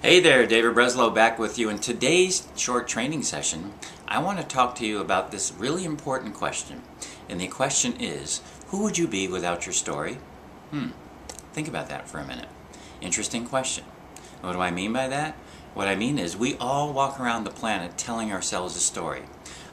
Hey there, David Breslow back with you. In today's short training session, I want to talk to you about this really important question. And the question is, who would you be without your story? Think about that for a minute. Interesting question. What do I mean by that? What I mean is we all walk around the planet telling ourselves a story.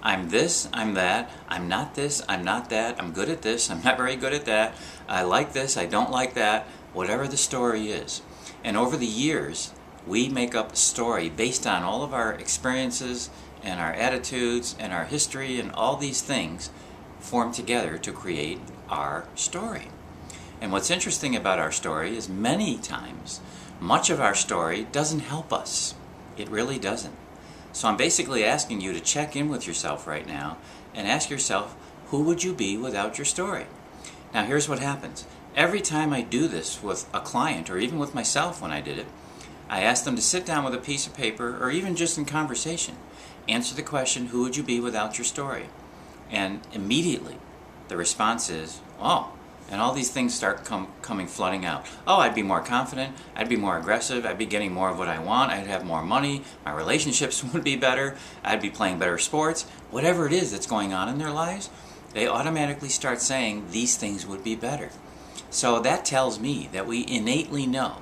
I'm this, I'm that, I'm not this, I'm not that, I'm good at this, I'm not very good at that, I like this, I don't like that, whatever the story is. And over the years, we make up a story based on all of our experiences and our attitudes and our history, and all these things form together to create our story. And what's interesting about our story is many times, much of our story doesn't help us. It really doesn't. So I'm basically asking you to check in with yourself right now and ask yourself, who would you be without your story? Now here's what happens. Every time I do this with a client, or even with myself when I did it, I ask them to sit down with a piece of paper, or even just in conversation, answer the question, who would you be without your story? And immediately the response is, oh, and all these things start coming flooding out. Oh, I'd be more confident, I'd be more aggressive, I'd be getting more of what I want, I'd have more money, my relationships would be better, I'd be playing better sports. Whatever it is that's going on in their lives, they automatically start saying these things would be better. So that tells me that we innately know,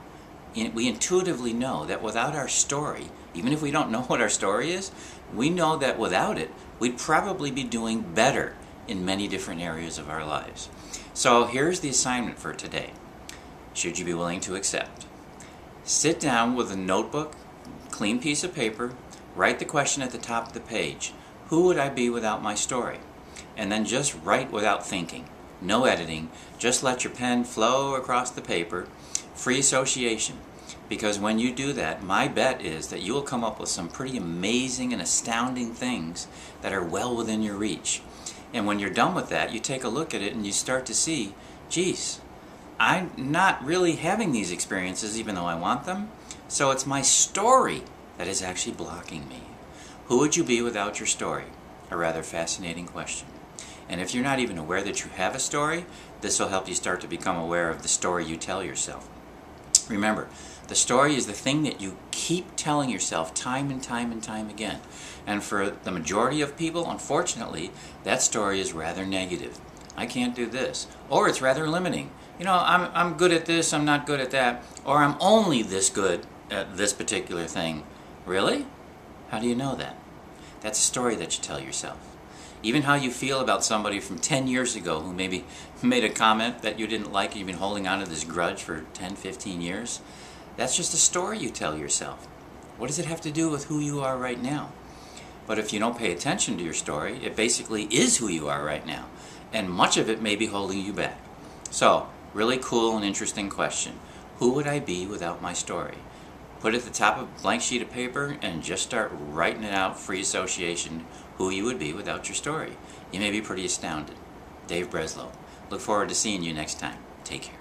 we intuitively know that without our story, even if we don't know what our story is, we know that without it, we'd probably be doing better in many different areas of our lives. So here's the assignment for today, should you be willing to accept. Sit down with a notebook, clean piece of paper, write the question at the top of the page. Who would I be without my story? And then just write without thinking. No editing, just let your pen flow across the paper. Free association. Because when you do that, my bet is that you will come up with some pretty amazing and astounding things that are well within your reach. And when you're done with that, you take a look at it and you start to see, geez, I'm not really having these experiences even though I want them. So it's my story that is actually blocking me. Who would you be without your story? A rather fascinating question. And if you're not even aware that you have a story, this will help you start to become aware of the story you tell yourself. Remember, the story is the thing that you keep telling yourself time and time and time again. And for the majority of people, unfortunately, that story is rather negative. I can't do this. Or it's rather limiting. You know, I'm good at this, I'm not good at that. Or I'm only this good at this particular thing. Really? How do you know that? That's a story that you tell yourself. Even how you feel about somebody from 10 years ago who maybe made a comment that you didn't like, you've been holding on to this grudge for 10, 15 years, that's just a story you tell yourself. What does it have to do with who you are right now? But if you don't pay attention to your story, it basically is who you are right now. And much of it may be holding you back. So, really cool and interesting question. Who would I be without my story? Put it at the top of a blank sheet of paper and just start writing it out, free association, who you would be without your story. You may be pretty astounded. Dave Breslow. Look forward to seeing you next time. Take care.